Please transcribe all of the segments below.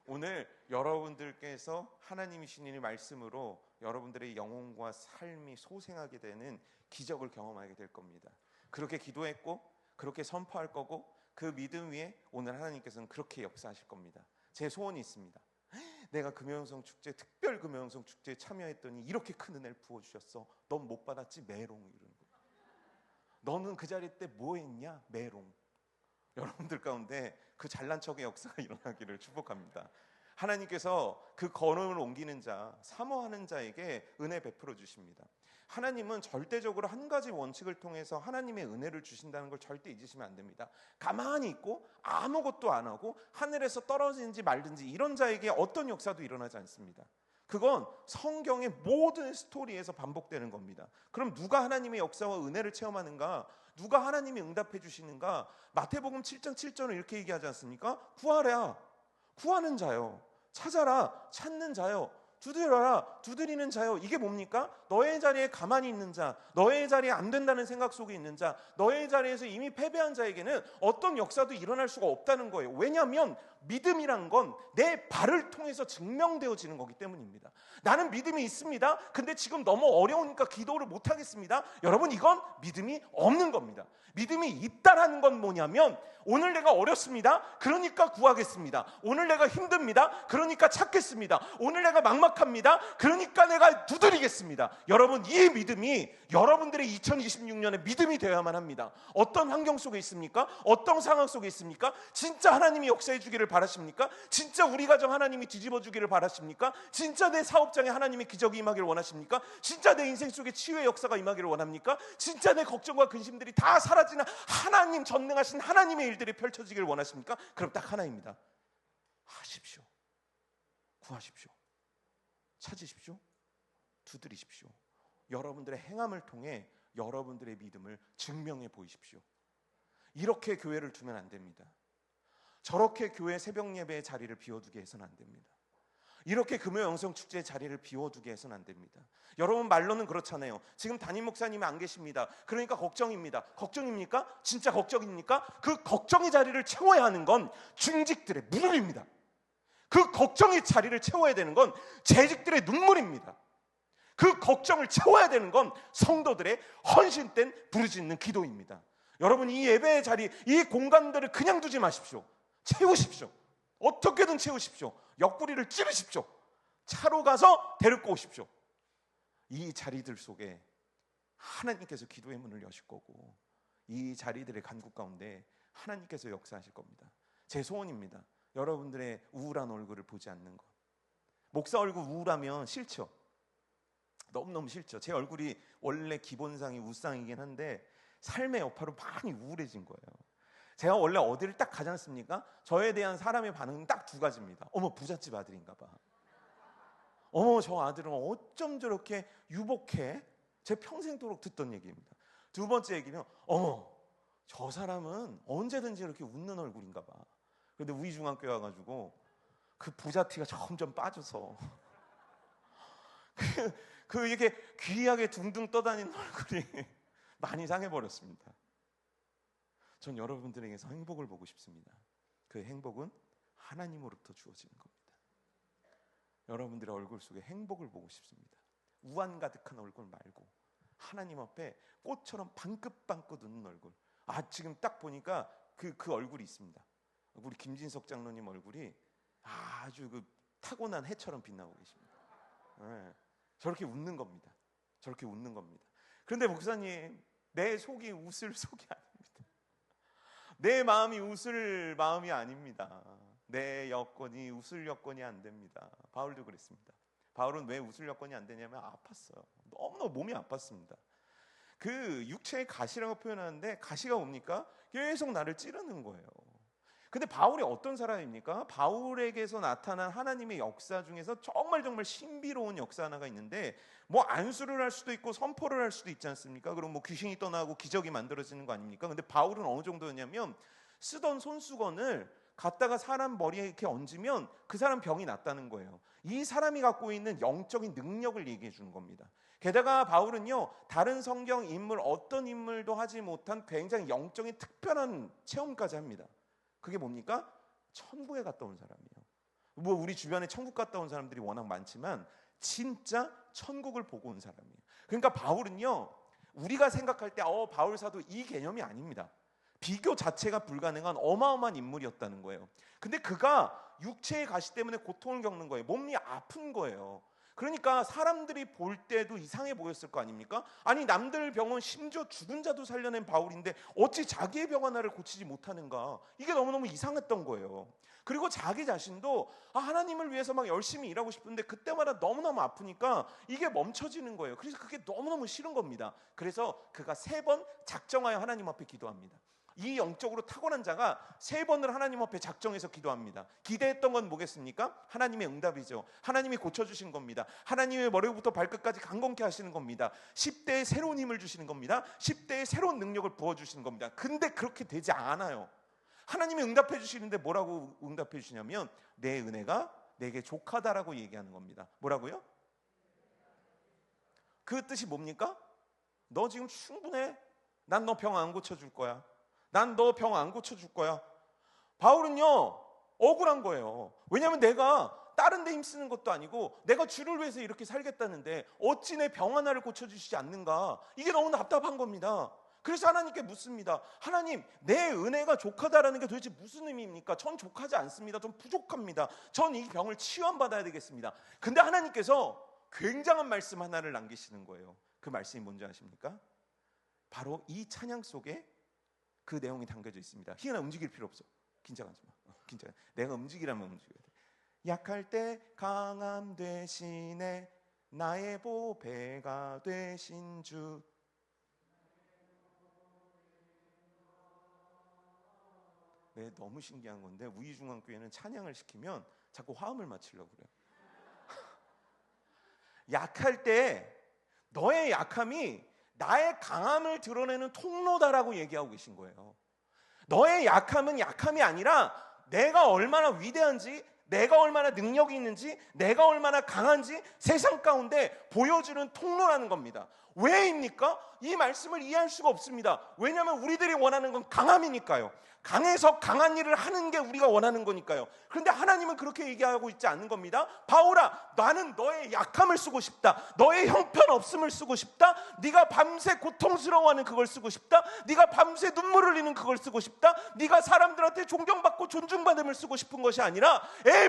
오늘 여러분들께서 하나님이 주시는 말씀으로 여러분들의 영혼과 삶이 소생하게 되는 기적을 경험하게 될 겁니다. 그렇게 기도했고 그렇게 선포할 거고 그 믿음 위에 오늘 하나님께서는 그렇게 역사하실 겁니다. 제 소원이 있습니다. 내가 금요영성 축제, 특별 금요영성 축제에 참여했더니 이렇게 큰 은혜를 부어주셨어. 넌 못 받았지? 메롱. 이러는 거예요. 너는 그 자리 때 뭐 했냐? 메롱. 여러분들 가운데 그 잘난 척의 역사가 일어나기를 축복합니다. 하나님께서 그 걸음을 옮기는 자, 사모하는 자에게 은혜 베풀어 주십니다. 하나님은 절대적으로 한 가지 원칙을 통해서 하나님의 은혜를 주신다는 걸 절대 잊으시면 안 됩니다. 가만히 있고 아무것도 안 하고 하늘에서 떨어지는지 말든지 이런 자에게 어떤 역사도 일어나지 않습니다. 그건 성경의 모든 스토리에서 반복되는 겁니다. 그럼 누가 하나님의 역사와 은혜를 체험하는가? 누가 하나님이 응답해 주시는가? 마태복음 7장 7절은 이렇게 얘기하지 않습니까? 구하라, 구하는 자요. 찾아라, 찾는 자요. 두드려라, 두드리는 자요. 이게 뭡니까? 너의 자리에 가만히 있는 자, 너의 자리에 안 된다는 생각 속에 있는 자, 너의 자리에서 이미 패배한 자에게는 어떤 역사도 일어날 수가 없다는 거예요. 왜냐하면 믿음이란 건 내 발을 통해서 증명되어지는 거기 때문입니다. 나는 믿음이 있습니다. 근데 지금 너무 어려우니까 기도를 못 하겠습니다. 여러분, 이건 믿음이 없는 겁니다. 믿음이 있다라는 건 뭐냐면 오늘 내가 어렵습니다. 그러니까 구하겠습니다. 오늘 내가 힘듭니다. 그러니까 찾겠습니다. 오늘 내가 막막합니다. 그러니까 내가 두드리겠습니다. 여러분, 이 믿음이 여러분들의 2026년의 믿음이 되어야만 합니다. 어떤 환경 속에 있습니까? 어떤 상황 속에 있습니까? 진짜 하나님이 역사해 주기를 바라십니까? 진짜 우리 가정 하나님이 뒤집어 주기를 바라십니까? 진짜 내 사업장에 하나님의 기적이 임하기를 원하십니까? 진짜 내 인생 속에 치유의 역사가 임하기를 원합니까? 진짜 내 걱정과 근심들이 다 사라지는 하나님, 전능하신 하나님의 일들이 펼쳐지기를 원하십니까? 그럼 딱 하나입니다. 하십시오. 구하십시오. 찾으십시오. 두드리십시오. 여러분들의 행함을 통해 여러분들의 믿음을 증명해 보이십시오. 이렇게 교회를 두면 안 됩니다. 저렇게 교회 새벽 예배의 자리를 비워두게 해서는 안 됩니다. 이렇게 금요 영성 축제의 자리를 비워두게 해서는 안 됩니다. 여러분, 말로는 그렇잖아요. 지금 담임 목사님이 안 계십니다. 그러니까 걱정입니다. 걱정입니까? 진짜 걱정입니까? 그 걱정의 자리를 채워야 하는 건 중직들의 무릎입니다. 그 걱정의 자리를 채워야 되는 건 재직들의 눈물입니다. 그 걱정을 채워야 되는 건 성도들의 헌신된 부르짖는 기도입니다. 여러분, 이 예배의 자리, 이 공간들을 그냥 두지 마십시오. 채우십시오. 어떻게든 채우십시오. 옆구리를 찌르십시오. 차로 가서 데리고 오십시오. 이 자리들 속에 하나님께서 기도의 문을 여실 거고 이 자리들의 간국 가운데 하나님께서 역사하실 겁니다. 제 소원입니다. 여러분들의 우울한 얼굴을 보지 않는 것. 목사 얼굴 우울하면 싫죠. 너무너무 싫죠. 제 얼굴이 원래 기본상이 우상이긴 한데 삶의 여파로 많이 우울해진 거예요. 제가 원래 어디를 딱 가지 않습니까? 저에 대한 사람의 반응은 딱 두 가지입니다. 어머, 부잣집 아들인가 봐. 어머, 저 아들은 어쩜 저렇게 유복해? 제 평생도록 듣던 얘기입니다. 두 번째 얘기는 어머, 저 사람은 언제든지 이렇게 웃는 얼굴인가 봐. 그런데 우리 중학교에 와가지고 그 부자티가 점점 빠져서 그 이렇게 귀하게 둥둥 떠다니는 얼굴이 많이 상해버렸습니다. 전 여러분들에게서 행복을 보고 싶습니다. 그 행복은 하나님으로부터 주어지는 겁니다. 여러분들의 얼굴 속에 행복을 보고 싶습니다. 우한 가득한 얼굴 말고 하나님 앞에 꽃처럼 방긋방긋 웃는 얼굴. 지금 딱 보니까 그 얼굴이 있습니다. 우리 김진석 장로님 얼굴이 아주 그 타고난 해처럼 빛나고 계십니다. 네. 저렇게 웃는 겁니다. 저렇게 웃는 겁니다. 그런데 목사님, 내 속이 웃을 속이 아닙니다. 내 마음이 웃을 마음이 아닙니다. 내 여건이 웃을 여건이 안 됩니다. 바울도 그랬습니다. 바울은 왜 웃을 여건이 안 되냐면 아팠어요. 너무너무 몸이 아팠습니다. 그 육체의 가시라고 표현하는데 가시가 뭡니까? 계속 나를 찌르는 거예요. 근데 바울이 어떤 사람입니까? 바울에게서 나타난 하나님의 역사 중에서 정말 신비로운 역사 하나가 있는데 뭐 안수를 할 수도 있고 선포를 할 수도 있지 않습니까? 그럼 뭐 귀신이 떠나고 기적이 만들어지는 거 아닙니까? 근데 바울은 어느 정도였냐면 쓰던 손수건을 갖다가 사람 머리에 이렇게 얹으면 그 사람 병이 낫다는 거예요. 이 사람이 갖고 있는 영적인 능력을 얘기해 주는 겁니다. 게다가 바울은요, 다른 성경 인물 어떤 인물도 하지 못한 굉장히 영적인 특별한 체험까지 합니다. 그게 뭡니까? 천국에 갔다 온 사람이에요. 뭐 우리 주변에 천국 갔다 온 사람들이 워낙 많지만 진짜 천국을 보고 온 사람이에요. 그러니까 바울은요, 우리가 생각할 때 바울 사도 이 개념이 아닙니다. 비교 자체가 불가능한 어마어마한 인물이었다는 거예요. 근데 그가 육체의 가시 때문에 고통을 겪는 거예요. 몸이 아픈 거예요. 그러니까 사람들이 볼 때도 이상해 보였을 거 아닙니까? 아니, 남들 병은 심지어 죽은 자도 살려낸 바울인데 어찌 자기의 병 하나를 고치지 못하는가? 이게 너무너무 이상했던 거예요. 그리고 자기 자신도 하나님을 위해서 막 열심히 일하고 싶은데 그때마다 너무너무 아프니까 이게 멈춰지는 거예요. 그래서 그게 너무너무 싫은 겁니다. 그래서 그가 3번 작정하여 하나님 앞에 기도합니다. 이 영적으로 타고난 자가 3번을 하나님 앞에 작정해서 기도합니다. 기대했던 건 뭐겠습니까? 하나님의 응답이죠. 하나님이 고쳐주신 겁니다. 하나님의 머리부터 발끝까지 강건케 하시는 겁니다. 10대에 새로운 힘을 주시는 겁니다. 10대에 새로운 능력을 부어주시는 겁니다. 근데 그렇게 되지 않아요. 하나님이 응답해 주시는데 뭐라고 응답해 주시냐면 내 은혜가 내게 족하다라고 얘기하는 겁니다. 뭐라고요? 그 뜻이 뭡니까? 너 지금 충분해. 난 너 병 안 고쳐줄 거야. 난 너 병 안 고쳐줄 거야. 바울은요, 억울한 거예요. 왜냐하면 내가 다른 데 힘쓰는 것도 아니고 내가 주를 위해서 이렇게 살겠다는데 어찌 내 병 하나를 고쳐주시지 않는가? 이게 너무 답답한 겁니다. 그래서 하나님께 묻습니다. 하나님, 내 은혜가 족하다라는 게 도대체 무슨 의미입니까? 전 족하지 않습니다. 전 부족합니다. 전 이 병을 치유받아야 되겠습니다. 근데 하나님께서 굉장한 말씀 하나를 남기시는 거예요. 그 말씀이 뭔지 아십니까? 바로 이 찬양 속에 그 내용이 담겨져 있습니다. 희은아, 움직일 필요 없어. 긴장하지 마. 내가 움직이라면 움직여야 돼. 약할 때 강함 되시네 나의 보배가 되신 주. 네, 너무 신기한 건데 우이중앙교회는 찬양을 시키면 자꾸 화음을 맞추려고 그래요. 약할 때 너의 약함이 나의 강함을 드러내는 통로다라고 얘기하고 계신 거예요. 너의 약함은 약함이 아니라 내가 얼마나 위대한지, 내가 얼마나 능력이 있는지, 내가 얼마나 강한지 세상 가운데 보여주는 통로라는 겁니다. 왜입니까? 이 말씀을 이해할 수가 없습니다. 왜냐하면 우리들이 원하는 건 강함이니까요. 강해서 강한 일을 하는 게 우리가 원하는 거니까요. 그런데 하나님은 그렇게 얘기하고 있지 않는 겁니다. 바울아, 나는 너의 약함을 쓰고 싶다. 너의 형편없음을 쓰고 싶다. 네가 밤새 고통스러워하는 그걸 쓰고 싶다. 네가 밤새 눈물 흘리는 그걸 쓰고 싶다. 네가 사람들한테 존경받고 존중받음을 쓰고 싶은 것이 아니라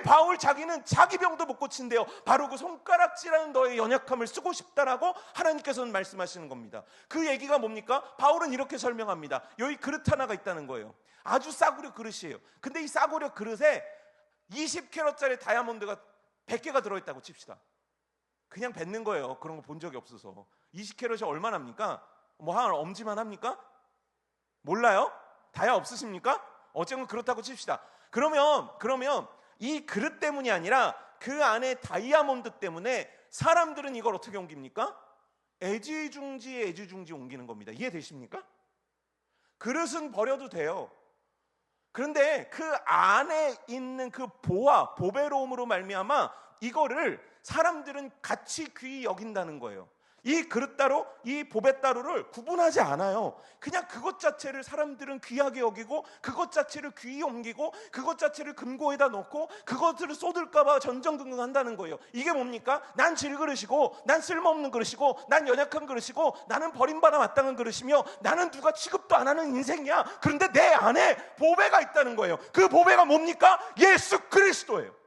바울 자기는 자기 병도 못 고친대요. 바로 그 손가락질하는 너의 연약함을 쓰고 싶다라고 하나님께서는 말씀하시는 겁니다. 그 얘기가 뭡니까? 바울은 이렇게 설명합니다. 여기 그릇 하나가 있다는 거예요. 아주 싸구려 그릇이에요. 근데 이 싸구려 그릇에 20캐럿짜리 다이아몬드가 100개가 들어있다고 칩시다. 그냥 뱉는 거예요. 그런 거 본 적이 없어서. 20캐럿이 얼마나 합니까? 뭐 한 엄지만 합니까? 몰라요? 다이아 없으십니까? 어쨌든 그렇다고 칩시다. 그러면 이 그릇 때문이 아니라 그 안에 다이아몬드 때문에 사람들은 이걸 어떻게 옮깁니까? 애지중지에 애지중지 옮기는 겁니다. 이해되십니까? 그릇은 버려도 돼요. 그런데 그 안에 있는 그 보배로움으로 말미암아 이거를 사람들은 가치 귀히 여긴다는 거예요. 이 그릇 따로, 이 보배 따로를 구분하지 않아요. 그냥 그것 자체를 사람들은 귀하게 여기고 그것 자체를 귀히 옮기고 그것 자체를 금고에다 넣고 그것들을 쏟을까봐 전전긍긍한다는 거예요. 이게 뭡니까? 난 질그릇이고 난 쓸모없는 그릇이고 난 연약한 그릇이고 나는 버림받아 마땅한 그릇이며 나는 누가 취급도 안 하는 인생이야. 그런데 내 안에 보배가 있다는 거예요. 그 보배가 뭡니까? 예수 그리스도예요.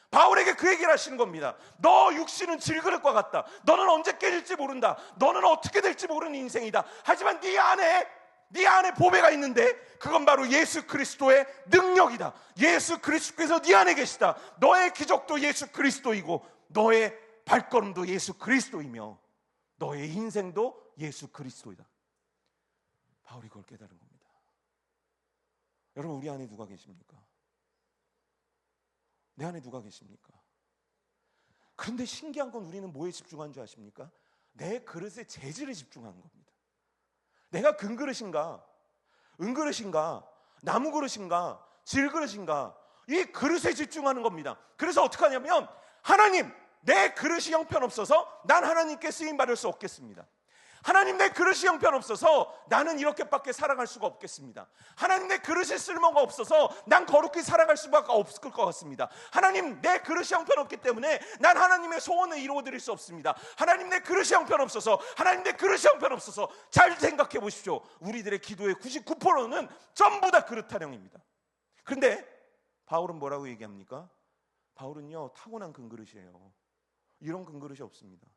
바울에게 그 얘기를 하시는 겁니다. 너 육신은 질그릇과 같다. 너는 언제 깨질지 모른다. 너는 어떻게 될지 모르는 인생이다. 하지만 네 안에 보배가 있는데 그건 바로 예수 그리스도의 능력이다. 예수 그리스도께서 네 안에 계시다. 너의 기적도 예수 그리스도이고 너의 발걸음도 예수 그리스도이며 너의 인생도 예수 그리스도이다. 바울이 그걸 깨달은 겁니다. 여러분, 우리 안에 누가 계십니까? 내 안에 누가 계십니까? 그런데 신기한 건 우리는 뭐에 집중한 줄 아십니까? 내 그릇의 재질에 집중하는 겁니다. 내가 금그릇인가, 은그릇인가, 나무그릇인가, 질그릇인가, 이 그릇에 집중하는 겁니다. 그래서 어떻게 하냐면 하나님, 내 그릇이 형편없어서 난 하나님께 쓰임받을 수 없겠습니다. 하나님, 내 그릇이 형편없어서 나는 이렇게밖에 살아갈 수가 없겠습니다. 하나님, 내 그릇이 쓸모가 없어서 난 거룩히 살아갈 수밖에 없을 것 같습니다. 하나님, 내 그릇이 형편없기 때문에 난 하나님의 소원을 이루어드릴 수 없습니다. 하나님, 내 그릇이 형편없어서, 하나님, 내 그릇이 형편없어서. 잘 생각해 보십시오. 우리들의 기도의 99%는 전부 다 그릇 타령입니다. 그런데 바울은 뭐라고 얘기합니까? 바울은요, 타고난 금그릇이에요. 이런 금그릇이 없습니다.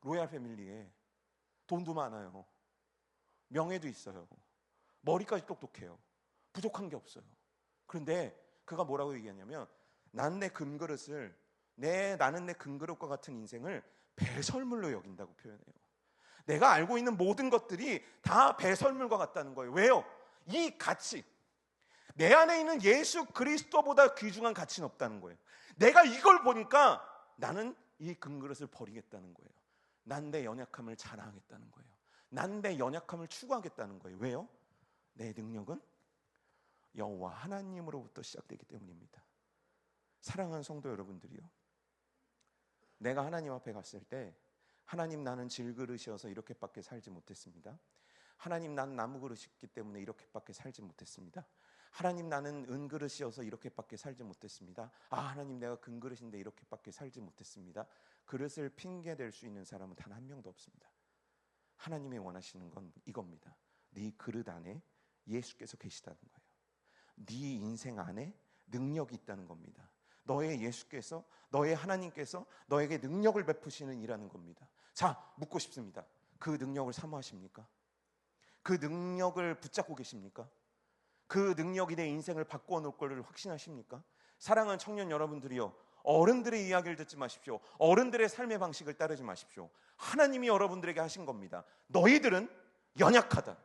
로얄 패밀리에 돈도 많아요. 명예도 있어요. 머리까지 똑똑해요. 부족한 게 없어요. 그런데 그가 뭐라고 얘기하냐면, 나는 내 금그릇과 같은 인생을 배설물로 여긴다고 표현해요. 내가 알고 있는 모든 것들이 다 배설물과 같다는 거예요. 왜요? 이 가치, 내 안에 있는 예수 그리스도보다 귀중한 가치는 없다는 거예요. 내가 이걸 보니까 나는 이 금그릇을 버리겠다는 거예요. 난 내 연약함을 자랑하겠다는 거예요. 난 내 연약함을 추구하겠다는 거예요. 왜요? 내 능력은 여호와 하나님으로부터 시작되기 때문입니다. 사랑하는 성도 여러분들이요, 내가 하나님 앞에 갔을 때, 하나님, 나는 질그릇이어서 이렇게밖에 살지 못했습니다. 하나님, 나는 나무 그릇이기 때문에 이렇게밖에 살지 못했습니다. 하나님, 나는 은그릇이어서 이렇게밖에 살지 못했습니다. 하나님, 내가 금그릇인데 이렇게밖에 살지 못했습니다. 그릇을 핑계 댈 수 있는 사람은 단 한 명도 없습니다. 하나님이 원하시는 건 이겁니다. 네 그릇 안에 예수께서 계시다는 거예요. 네 인생 안에 능력이 있다는 겁니다. 너의 예수께서, 너의 하나님께서 너에게 능력을 베푸시는 이라는 겁니다. 자, 묻고 싶습니다. 그 능력을 사모하십니까? 그 능력을 붙잡고 계십니까? 그 능력이 내 인생을 바꾸어 놓을 것을 확신하십니까? 사랑하는 청년 여러분들이요, 어른들의 이야기를 듣지 마십시오. 어른들의 삶의 방식을 따르지 마십시오. 하나님이 여러분들에게 하신 겁니다. 너희들은 연약하다.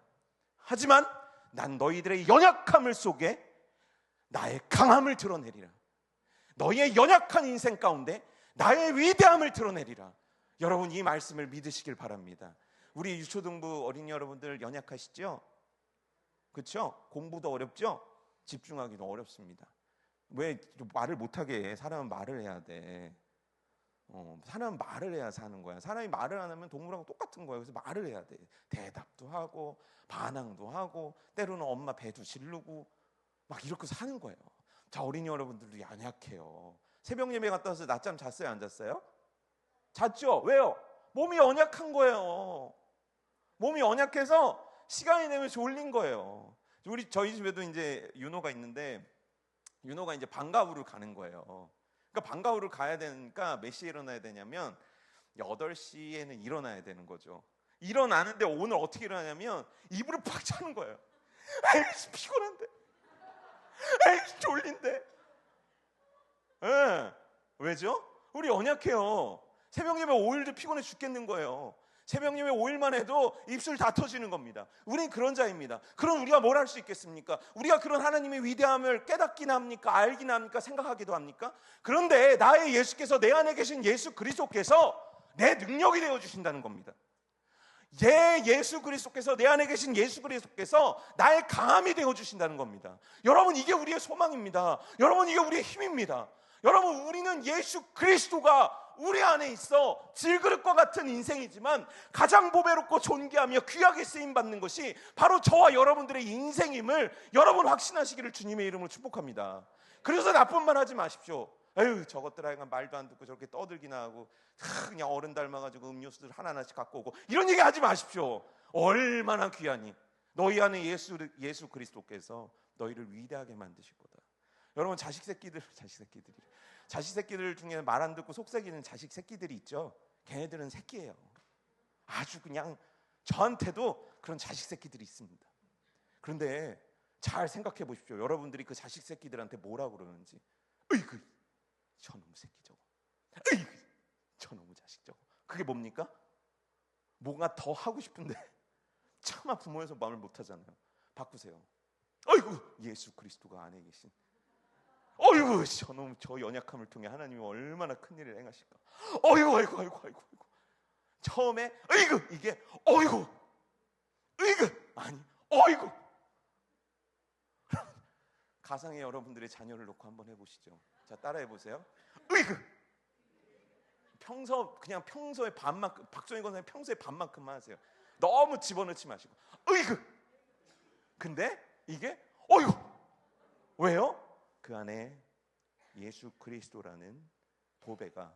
하지만 난 너희들의 연약함을 속에 나의 강함을 드러내리라. 너희의 연약한 인생 가운데 나의 위대함을 드러내리라. 여러분, 이 말씀을 믿으시길 바랍니다. 우리 유초등부 어린이 여러분들 연약하시죠? 그렇죠? 공부도 어렵죠? 집중하기도 어렵습니다. 왜 말을 못하게 해? 사람은 말을 해야 돼. 사람은 말을 해야 사는 거야. 사람이 말을 안 하면 동물하고 똑같은 거야. 그래서 말을 해야 돼. 대답도 하고 반항도 하고 때로는 엄마 배도 지르고 막 이렇게 사는 거예요. 자, 어린이 여러분들도 연약해요. 새벽 예배 갔다 와서 낮잠 잤어요? 안 잤어요? 잤죠? 왜요? 몸이 연약한 거예요. 몸이 연약해서 시간이 되면 졸린 거예요. 저희 집에도 이제 윤호가 있는데, 윤호가 이제 방과후를 가는 거예요. 그러니까 방과후를 가야 되니까 몇 시에 일어나야 되냐면 8시에는 일어나야 되는 거죠. 일어나는데 오늘 어떻게 일어나냐면 이불을 팍 차는 거예요. 에이, 피곤한데, 에이, 졸린데. 왜죠? 우리 연약해요. 새벽 예배 5일도 피곤해 죽겠는 거예요. 새벽 예배 5일만 해도 입술 다 터지는 겁니다. 우린 그런 자입니다. 그럼 우리가 뭘 할 수 있겠습니까? 우리가 그런 하나님의 위대함을 깨닫기나 합니까? 알기나 합니까? 생각하기도 합니까? 그런데 나의 예수께서, 내 안에 계신 예수 그리스도께서 내 능력이 되어주신다는 겁니다. 예수 그리스도께서, 내 안에 계신 예수 그리스도께서 나의 강함이 되어주신다는 겁니다. 여러분, 이게 우리의 소망입니다. 여러분, 이게 우리의 힘입니다. 여러분, 우리는 예수 그리스도가 우리 안에 있어 질그릇과 같은 인생이지만 가장 보배롭고 존귀하며 귀하게 쓰임받는 것이 바로 저와 여러분들의 인생임을 여러분 확신하시기를 주님의 이름으로 축복합니다. 그래서 나쁜 말 하지 마십시오. 에휴, 저것들 하여간 말도 안 듣고 저렇게 떠들기나 하고 그냥 어른 닮아가지고 음료수들 하나하나씩 갖고 오고 이런 얘기 하지 마십시오. 얼마나 귀하니 너희 안에 예수 그리스도께서 너희를 위대하게 만드실 거다. 여러분, 자식 새끼들 중에 말 안 듣고 속삭이는 자식 새끼들이 있죠. 걔네들은 새끼예요. 아주 그냥 저한테도 그런 자식 새끼들이 있습니다. 그런데 잘 생각해 보십시오. 여러분들이 그 자식 새끼들한테 뭐라고 그러는지. 으이그 저놈 새끼 저거, 으이그 저놈의 자식 저거. 그게 뭡니까? 뭔가 더 하고 싶은데 차마 부모에서 마음을 못 하잖아요. 바꾸세요. 어이구, 예수 그리스도가 안에 계신, 어이구, 저놈 저 연약함을 통해 하나님이 얼마나 큰 일을 행하실까. 어이구. 처음에 어이구, 이게 어이구, 아니 어이구. 가상의 여러분들의 자녀를 놓고 한번 해보시죠. 자, 따라해 보세요. 어이구. 평소에 반만큼, 박정희 권사님 평소에 반만큼만 하세요. 너무 집어넣지 마시고. 으이그. 근데 이게 어이구. 왜요? 그 안에 예수 그리스도라는 보배가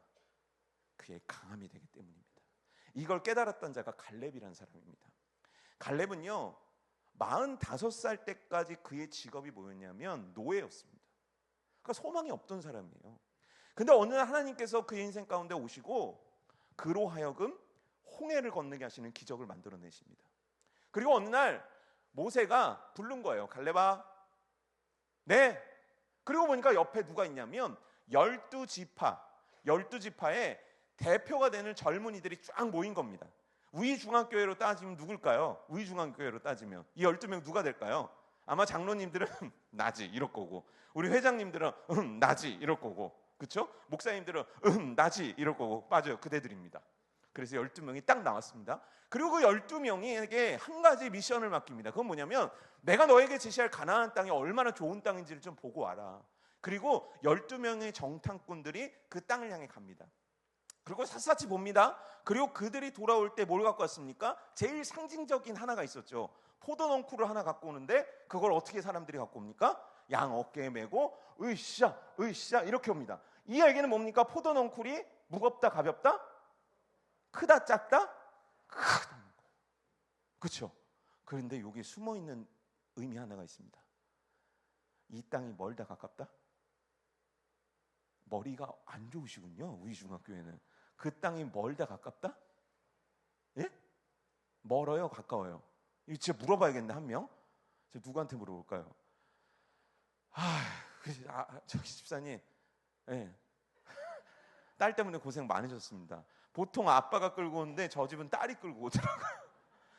그의 강함이 되기 때문입니다. 이걸 깨달았던 자가 갈렙이라는 사람입니다. 갈렙은요 45살 때까지 그의 직업이 뭐였냐면 노예였습니다. 그러니까 소망이 없던 사람이에요. 근데 어느 날 하나님께서 그의 인생 가운데 오시고 그로 하여금 홍해를 건너게 하시는 기적을 만들어내십니다. 그리고 어느 날 모세가 부른 거예요. 갈렙아. 네. 그리고 보니까 옆에 누가 있냐면 12지파의 대표가 되는 젊은이들이 쫙 모인 겁니다. 우리 중앙교회로 따지면 누굴까요? 우리 중앙교회로 따지면 이 12명 누가 될까요? 아마 장로님들은 나지 이럴 거고, 우리 회장님들은 나지 이럴 거고, 그렇죠? 목사님들은 나지 이럴 거고, 맞아요. 그대들입니다. 그래서 12명이 딱 나왔습니다. 그리고 그 12명에게 한 가지 미션을 맡깁니다. 그건 뭐냐면 내가 너에게 제시할 가나안 땅이 얼마나 좋은 땅인지를 좀 보고 와라. 그리고 12명의 정탐꾼들이 그 땅을 향해 갑니다. 그리고 샅샅이 봅니다. 그리고 그들이 돌아올 때 뭘 갖고 왔습니까? 제일 상징적인 하나가 있었죠. 포도넝쿨을 하나 갖고 오는데 그걸 어떻게 사람들이 갖고 옵니까? 양 어깨에 메고 으쌰 이렇게 옵니다. 이 얘기는 뭡니까? 포도넝쿨이 무겁다 가볍다? 크다 작다? 크다는 거. 그렇죠? 그런데 여기 숨어있는 의미 하나가 있습니다. 이 땅이 멀다 가깝다? 머리가 안 좋으시군요. 우리 중학교에는. 그 땅이 멀다 가깝다? 예? 멀어요 가까워요? 이거 진짜 물어봐야겠네. 한 명. 저 누구한테 물어볼까요? 저기 집사님, 예. 딸 때문에 고생 많으셨습니다. 보통 아빠가 끌고 오는데 저 집은 딸이 끌고 오더라고요.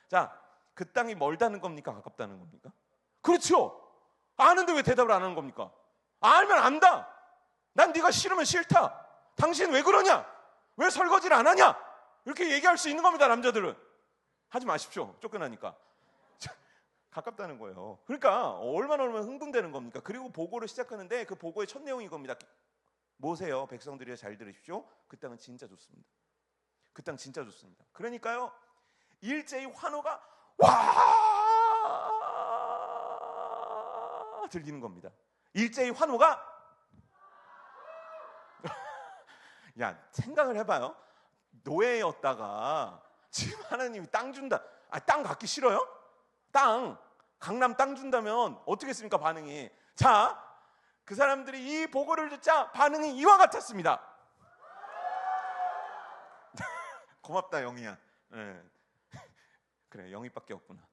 자, 그 땅이 멀다는 겁니까 가깝다는 겁니까? 그렇죠. 아는데 왜 대답을 안 하는 겁니까? 알면 안다. 난 네가 싫으면 싫다. 당신 왜 그러냐? 왜 설거지를 안 하냐? 이렇게 얘기할 수 있는 겁니다. 남자들은. 하지 마십시오. 쫓겨나니까. 가깝다는 거예요. 그러니까 얼마나 흥분되는 겁니까? 그리고 보고를 시작하는데 그 보고의 첫 내용이 이겁니다. 모세요 백성들이여 잘 들으십시오. 그 땅은 진짜 좋습니다. 그 땅 진짜 좋습니다. 그러니까요 일제히 환호가 와 들리는 겁니다. 일제히 환호가 야 생각을 해봐요. 노예였다가 지금 하나님이 땅 준다. 땅 갖기 싫어요? 강남 땅 준다면 어떻게 했습니까? 반응이. 자, 그 사람들이 이 보고를 듣자 반응이 이와 같았습니다. 고맙다 영희야. 네. 그래 영희밖에 없구나.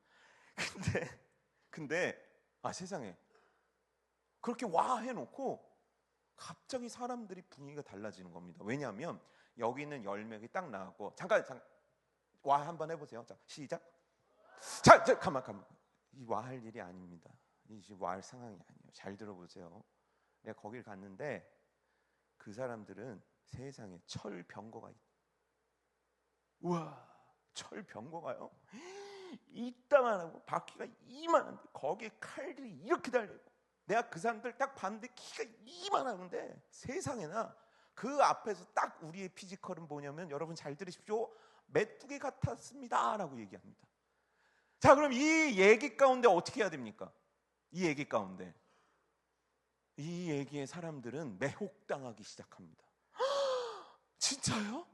근데 세상에 그렇게 와 해놓고 갑자기 사람들이 분위기가 달라지는 겁니다. 왜냐하면 여기 있는 10명이 딱 나왔고 잠깐 와 한번 해보세요. 자 시작. 자 가만. 이 와 할 일이 아닙니다. 이 와 할 상황이 아니에요. 잘 들어보세요. 내가 거길 갔는데 그 사람들은 세상에 철병거가 있다. 우와 철병거가요? 이 땅하고 바퀴가 이만한데 거기에 칼들이 이렇게 달려있고 내가 그 사람들 딱 봤는데 키가 이만하는데 세상에나 그 앞에서 딱 우리의 피지컬은 뭐냐면 여러분 잘 들으십시오. 메뚜기 같았습니다 라고 얘기합니다. 자 그럼 이 얘기 가운데 어떻게 해야 됩니까? 이 얘기 가운데 이 얘기에 사람들은 매혹당하기 시작합니다. 진짜요?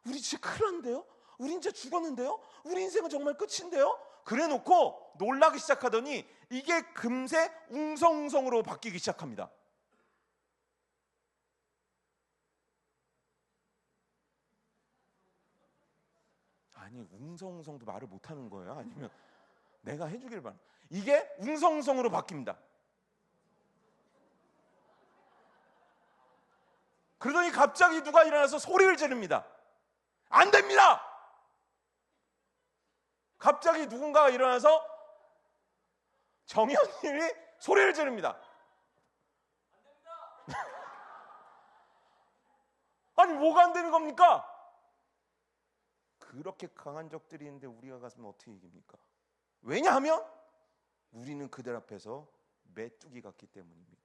우리 진짜 큰일 났는데요? 우리 진짜 죽었는데요? 우리 인생은 정말 끝인데요? 그래놓고 놀라기 시작하더니 이게 금세 웅성웅성으로 바뀌기 시작합니다. 아니 웅성웅성도 말을 못하는 거예요? 아니면 내가 해주길 바랍니다. 이게 웅성웅성으로 바뀝니다. 그러더니 갑자기 누가 일어나서 소리를 지릅니다. 안 됩니다. 갑자기 누군가가 일어나서 정현님이 소리를 지릅니다. 아니 뭐가 안 되는 겁니까? 그렇게 강한 적들이 있는데 우리가 가서는 어떻게 이깁니까? 왜냐하면 우리는 그들 앞에서 메뚜기 같기 때문입니다.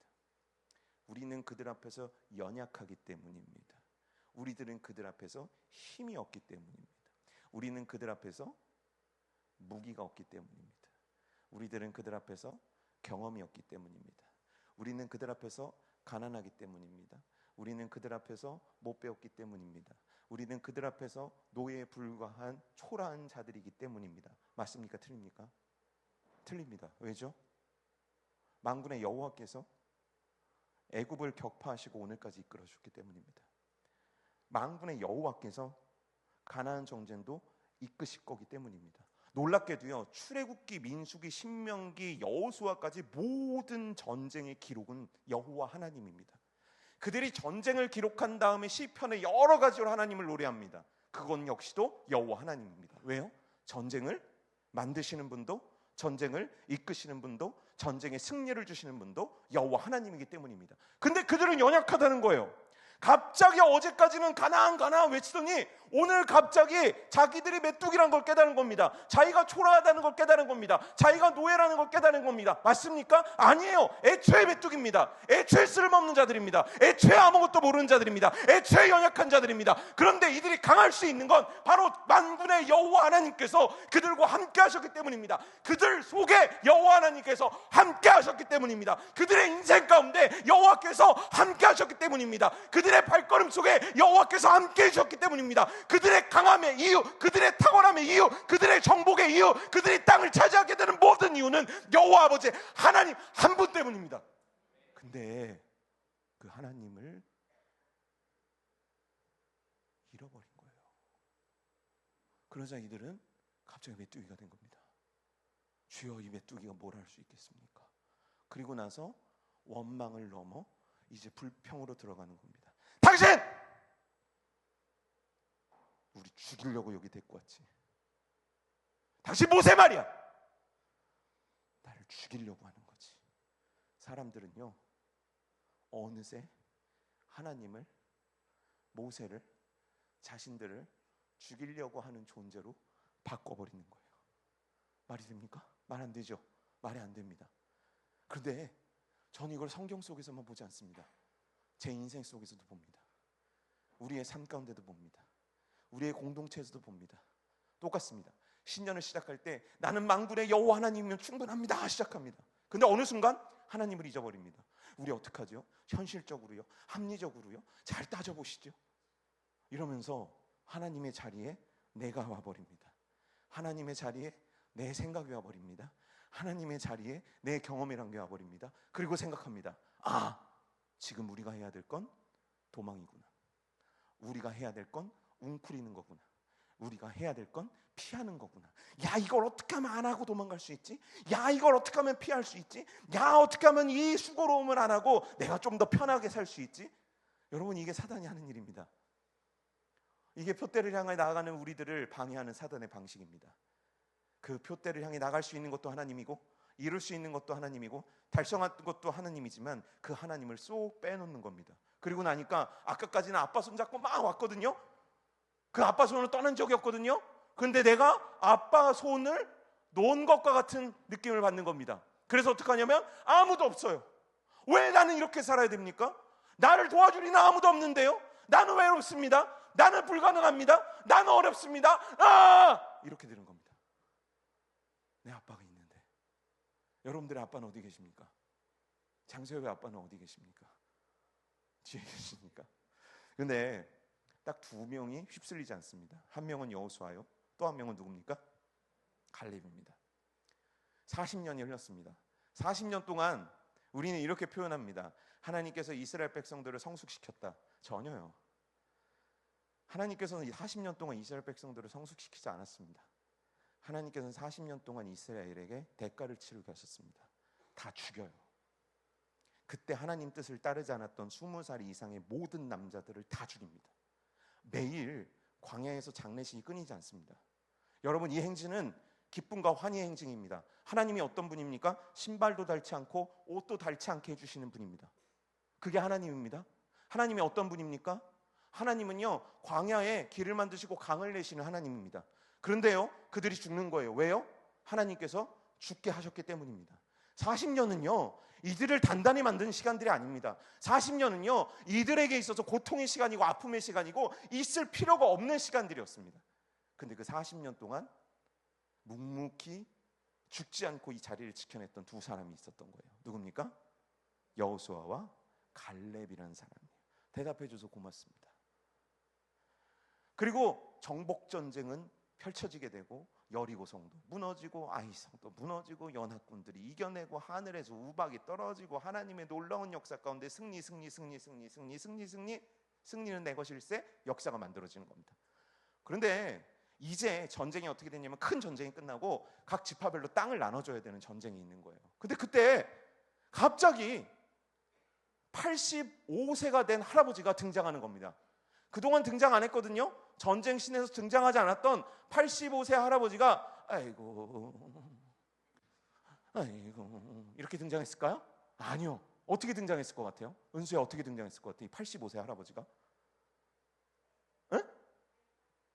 우리는 그들 앞에서 연약하기 때문입니다. 우리들은 그들 앞에서 힘이 없기 때문입니다. 우리는 그들 앞에서 무기가 없기 때문입니다. 우리들은 그들 앞에서 경험이 없기 때문입니다. 우리는 그들 앞에서 가난하기 때문입니다. 우리는 그들 앞에서 못 배웠기 때문입니다. 우리는 그들 앞에서 노예에 불과한 초라한 자들이기 때문입니다. 맞습니까? 틀립니까? 틀립니다. 왜죠? 만군의 여호와께서 애굽을 격파하시고 오늘까지 이끌어 주셨기 때문입니다. 만군의 여호와께서 가나안 정전도 이끄실 거기 때문입니다. 놀랍게도요, 출애굽기, 민수기, 신명기, 여호수아까지 모든 전쟁의 기록은 여호와 하나님입니다. 그들이 전쟁을 기록한 다음에 시편에 여러 가지로 하나님을 노래합니다. 그건 역시도 여호와 하나님입니다. 왜요? 전쟁을 만드시는 분도, 전쟁을 이끄시는 분도, 전쟁에 승리를 주시는 분도 여호와 하나님이기 때문입니다. 근데 그들은 연약하다는 거예요. 갑자기 어제까지는 가나안 외치더니 오늘 갑자기 자기들이 메뚜기란 걸 깨달은 겁니다. 자기가 초라하다는 걸 깨달은 겁니다. 자기가 노예라는 걸 깨달은 겁니다. 맞습니까? 아니에요. 애초에 메뚜기입니다. 애초에 쓸모없는 자들입니다. 애초에 아무것도 모르는 자들입니다. 애초에 연약한 자들입니다. 그런데 이들이 강할 수 있는 건 바로 만군의 여호와 하나님께서 그들과 함께 하셨기 때문입니다. 그들 속에 여호와 하나님께서 함께 하셨기 때문입니다. 그들의 인생 가운데 여호와께서 함께 하셨기 때문입니다. 그들의 발걸음 속에 여호와께서 함께 해주셨기 때문입니다. 그들의 강함의 이유, 그들의 탁월함의 이유, 그들의 정복의 이유, 그들이 땅을 차지하게 되는 모든 이유는 여호와 아버지 하나님 한 분 때문입니다. 근데 그 하나님을 잃어버린 거예요. 그러자 이들은 갑자기 메뚜기가 된 겁니다. 주여, 이 메뚜기가 뭘 할 수 있겠습니까? 그리고 나서 원망을 넘어 이제 불평으로 들어가는 겁니다. 당신! 우리 죽이려고 여기 데리고 왔지. 당신 모세 말이야. 나를 죽이려고 하는 거지. 사람들은요, 어느새 하나님을, 모세를, 자신들을 죽이려고 하는 존재로 바꿔버리는 거예요. 말이 됩니까? 말 안 되죠. 말이 안 됩니다. 그런데 저는 이걸 성경 속에서만 보지 않습니다. 제 인생 속에서도 봅니다. 우리의 삶 가운데도 봅니다. 우리의 공동체에서도 봅니다. 똑같습니다. 신년을 시작할 때 나는 만군의 여호와 하나님이면 충분합니다 시작합니다. 근데 어느 순간 하나님을 잊어버립니다. 우리 어떡하죠? 현실적으로요, 합리적으로요, 잘 따져보시죠. 이러면서 하나님의 자리에 내가 와버립니다. 하나님의 자리에 내 생각이 와버립니다. 하나님의 자리에 내 경험이란 게 와버립니다. 그리고 생각합니다. 아, 지금 우리가 해야 될 건 도망이구나. 우리가 해야 될 건 웅크리는 거구나. 우리가 해야 될 건 피하는 거구나. 야, 이걸 어떻게 하면 안 하고 도망갈 수 있지? 야, 이걸 어떻게 하면 피할 수 있지? 야, 어떻게 하면 이 수고로움을 안 하고 내가 좀 더 편하게 살 수 있지? 여러분, 이게 사단이 하는 일입니다. 이게 표대를 향해 나아가는 우리들을 방해하는 사단의 방식입니다. 그 표대를 향해 나갈 수 있는 것도 하나님이고, 이룰 수 있는 것도 하나님이고, 달성한 것도 하나님이지만 그 하나님을 쏙 빼놓는 겁니다. 그리고 나니까 아까까지는 아빠 손잡고 막 왔거든요. 그 아빠 손을 떠난 적이 없거든요. 그런데 내가 아빠 손을 놓은 것과 같은 느낌을 받는 겁니다. 그래서 어떡하냐면 아무도 없어요. 왜 나는 이렇게 살아야 됩니까? 나를 도와줄 이는 아무도 없는데요. 나는 외롭습니다. 나는 불가능합니다. 나는 어렵습니다. 이렇게 되는 겁니다. 내 아빠가 있는데. 여러분들의 아빠는 어디 계십니까? 장세엽의 아빠는 어디 계십니까? 뒤에 계십니까? 근데 딱 두 명이 휩쓸리지 않습니다. 한 명은 여호수아요, 또 한 명은 누굽니까? 갈렙입니다. 40년이 흘렀습니다. 40년 동안 우리는 이렇게 표현합니다. 하나님께서 이스라엘 백성들을 성숙시켰다. 전혀요. 하나님께서는 40년 동안 이스라엘 백성들을 성숙시키지 않았습니다. 하나님께서는 40년 동안 이스라엘에게 대가를 치르게 하셨습니다. 다 죽여요. 그때 하나님 뜻을 따르지 않았던 20살 이상의 모든 남자들을 다 죽입니다. 매일 광야에서 장례식이 끊이지 않습니다. 여러분, 이 행진은 기쁨과 환희의 행진입니다. 하나님이 어떤 분입니까? 신발도 닳지 않고 옷도 닳지 않게 해주시는 분입니다. 그게 하나님입니다. 하나님이 어떤 분입니까? 하나님은요, 광야에 길을 만드시고 강을 내시는 하나님입니다. 그런데요, 그들이 죽는 거예요. 왜요? 하나님께서 죽게 하셨기 때문입니다. 40년은요 이들을 단단히 만드는 시간들이 아닙니다. 40년은요 이들에게 있어서 고통의 시간이고 아픔의 시간이고 있을 필요가 없는 시간들이었습니다. 근데 그 40년 동안 묵묵히 죽지 않고 이 자리를 지켜냈던 두 사람이 있었던 거예요. 누굽니까? 여호수아와 갈렙이라는 사람이에요. 대답해줘서 고맙습니다. 그리고 정복전쟁은 펼쳐지게 되고 여리고 성도 무너지고 아이 성도 무너지고 연합군들이 이겨내고 하늘에서 우박이 떨어지고 하나님의 놀라운 역사 가운데 승리는 내 것일세 역사가 만들어지는 겁니다. 그런데 이제 전쟁이 어떻게 됐냐면 큰 전쟁이 끝나고 각 지파별로 땅을 나눠줘야 되는 전쟁이 있는 거예요. 근데 그때 갑자기 85세가 된 할아버지가 등장하는 겁니다. 그동안 등장 안 했거든요. 전쟁 씬에서 등장하지 않았던 85세 할아버지가 아이고 이렇게 등장했을까요? 아니요. 어떻게 등장했을 것 같아요? 은수야 어떻게 등장했을 것 같아요? 85세 할아버지가? 에?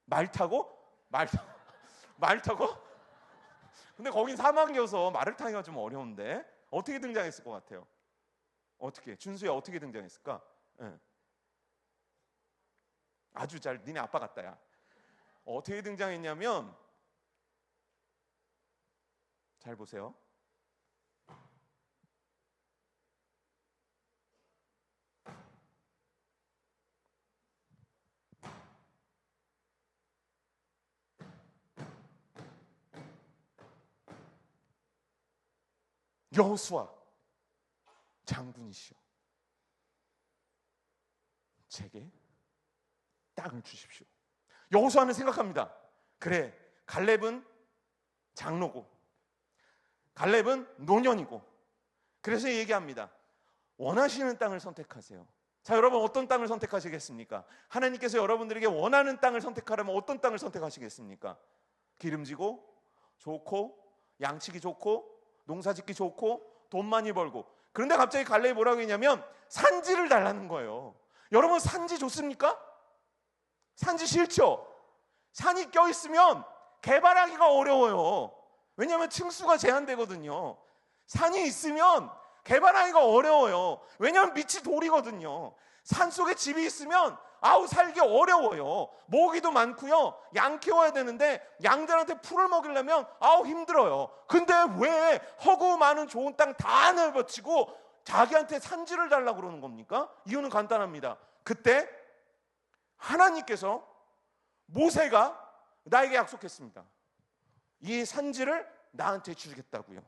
말 타고? 말 타고? 근데 거긴 사막이어서 말을 타기가 좀 어려운데 어떻게 등장했을 것 같아요? 어떻게? 준수야 어떻게 등장했을까? 네. 아주 잘 니네 아빠 같다 야. 어떻게 등장했냐면 잘 보세요. 여호수아 장군이시여 제게 땅을 주십시오. 여호수아는 생각합니다. 그래 갈렙은 장로고 갈렙은 노년이고 그래서 얘기합니다. 원하시는 땅을 선택하세요. 자 여러분 어떤 땅을 선택하시겠습니까? 하나님께서 여러분들에게 원하는 땅을 선택하라면 어떤 땅을 선택하시겠습니까? 기름지고 좋고 양치기 좋고 농사짓기 좋고 돈 많이 벌고. 그런데 갑자기 갈렙이 뭐라고 했냐면 산지를 달라는 거예요. 여러분 산지 좋습니까? 산지 싫죠? 산이 껴있으면 개발하기가 어려워요. 왜냐하면 층수가 제한되거든요. 산이 있으면 개발하기가 어려워요. 왜냐하면 밑이 돌이거든요. 산속에 집이 있으면 아우 살기 어려워요. 모기도 많고요. 양 키워야 되는데 양들한테 풀을 먹이려면 아우 힘들어요. 근데 왜 허구 많은 좋은 땅 다 내버치고 자기한테 산지를 달라고 그러는 겁니까? 이유는 간단합니다. 그때 하나님께서 모세가 나에게 약속했습니다. 이 산지를 나한테 주겠다고요.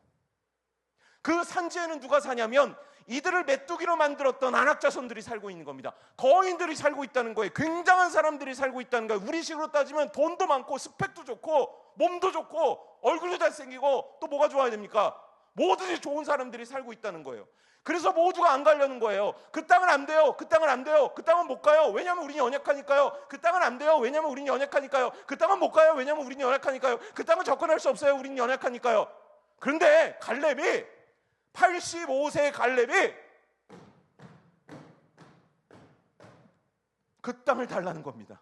그 산지에는 누가 사냐면 이들을 메뚜기로 만들었던 안악 자손들이 살고 있는 겁니다. 거인들이 살고 있다는 거예요. 굉장한 사람들이 살고 있다는 거예요. 우리식으로 따지면 돈도 많고 스펙도 좋고 몸도 좋고 얼굴도 잘생기고 또 뭐가 좋아야 됩니까? 뭐든지 좋은 사람들이 살고 있다는 거예요. 그래서 모두가 안 가려는 거예요. 그 땅은 안 돼요. 그 땅은 안 돼요. 그 땅은 못 가요. 왜냐하면 우리는 연약하니까요. 그 땅은 안 돼요. 왜냐하면 우리는 연약하니까요. 그 땅은 못 가요. 왜냐하면 우리는 연약하니까요. 그 땅은 접근할 수 없어요. 우리는 연약하니까요. 그런데 갈렙이 85세 갈렙이 그 땅을 달라는 겁니다.